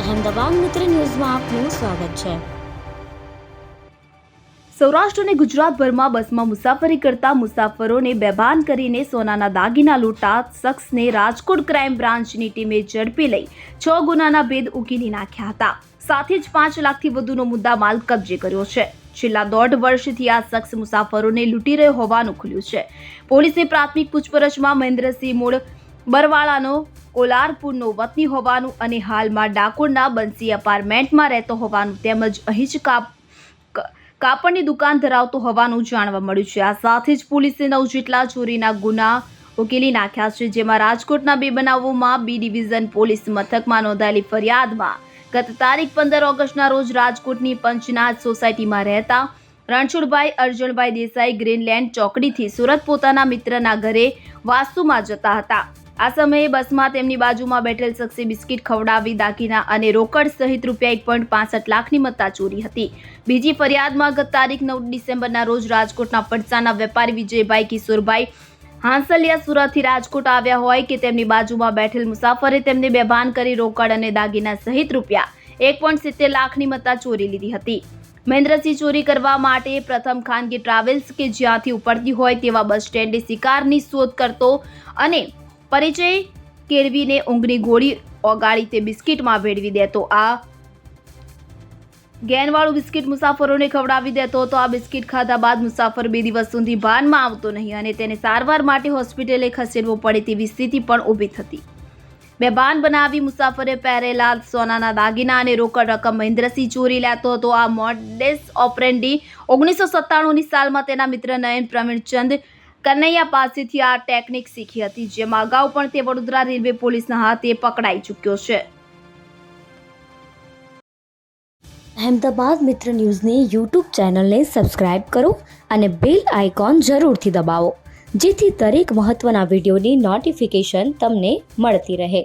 અહેમદાબાદ મિત્ર ન્યૂઝમાં આપનું સ્વાગત છે। સૌરાષ્ટ્ર અને ગુજરાતભરમાં બસમાં મુસાફરી કરતા મુસાફરોને બેભાન કરીને સોનાના દાગીના લૂંટતા શખ્સને રાજકોટ ક્રાઇમ બ્રાન્ચની ટીમે ઝડપી લઈ 6 ગુનાના ભેદ ઉકેલી નાખ્યા હતા। સાથે જ 5 લાખથી વધુનો મુદ્દામાલ કબજે કર્યો છે। છેલ્લા 1.5 વર્ષથી આ શખ્સ મુસાફરોને લૂંટી રહ્યો હોવાનું ખુલ્યું છે। પોલીસે પ્રાથમિક પૂછપરછમાં મહેન્દ્રસિંહ મૂળ બરવાળાનો કોલારપુરનો વતની હોવાનું અને હાલમાં ડાકોરના બંસી એપાર્ટમેન્ટમાં રહેતો હોવાનું તેમજ અહીં જ કાપડની દુકાન ધરાવતો હોવાનું જાણવા મળ્યું છે। આ સાથે જ પોલીસે 9 જેટલા ચોરીના ગુના ઉકેલી નાખ્યા છે, જેમાં રાજકોટના 2 બનાવોમાં બી ડિવિઝન પોલીસ મથકમાં નોંધાયેલી ફરિયાદમાં ગત તારીખ 15 ઓગસ્ટના રોજ રાજકોટની પંચનાથ સોસાયટીમાં રહેતા રણછોડભાઈ અરજણભાઈ દેસાઈ ગ્રીનલેન્ડ ચોકડીથી સુરત પોતાના મિત્રના ઘરે વાસ્તુમાં જતા હતા। આ સમયે બસમાં તેમની બાજુમાં બેઠેલ શખ્સે બિસ્કિટ ખવડાવી દાગીના અને રોકડ સહિત રૂપિયા 1.65 લાખની મત્તા ચોરી હતી। બીજી ફરિયાદમાં ગત તારીખ 9 ડિસેમ્બરના રોજ રાજકોટના પડસાના વેપારી વિજયભાઈ કિશોરભાઈ હાંસલિયા સુરતથી રાજકોટ આવ્યા હોય કે તેમની બાજુમાં બેઠેલ મુસાફરે તેમને બેભાન કરી રોકડ અને દાગીના સહિત રૂપિયા 1.70 લાખની મત્તા ચોરી લીધી હતી। મહેન્દ્રસિંહ ચોરી કરવા માટે પ્રથમ ખાનગી ટ્રાવેલ્સ કે જ્યાંથી ઉપડતી હોય તેવા બસ સ્ટેન્ડે શિકારની શોધ કરતો અને પરિચય કેળવીને ઊંઘની ગોળી ઓગાળી તે બિસ્કિટમાં ભેળવી દેતો। આ ગેનવાળું બિસ્કિટ મુસાફરોને ખવડાવી દેતો હતો। આ બિસ્કિટ ખાધા બાદ મુસાફર 2 દિવસ સુધી ભાનમાં આવતો નહીં અને તેને સારવાર માટે હોસ્પિટલે ખસેડવો પડે તેવી સ્થિતિ પણ ઊભી થતી। બેભાન બનાવી મુસાફરે પહેરેલા સોનાના દાગીના અને રોકડ રકમ મહેન્દ્રસિંહ ચોરી લેતો હતો। આ મોડેસ ઓપરેન્ડી 1997ની સાલમાં તેના મિત્ર નયન પ્રવીણચંદ કનૈયા પાસેથી આ ટેકનિક શીખી હતી, જેમાં અગાઉ પણ તે વડોદરા રેલવે પોલીસના હાથે પકડાઈ ચૂક્યો છે। અહેમદાબાદ મિત્ર ન્યૂઝની યુટ્યુબ ચેનલને સબસ્ક્રાઇબ કરો અને બેલ આઇકોન જરૂરથી દબાવો, જેથી દરેક મહત્વના વિડીયોની નોટિફિકેશન તમને મળતી રહે।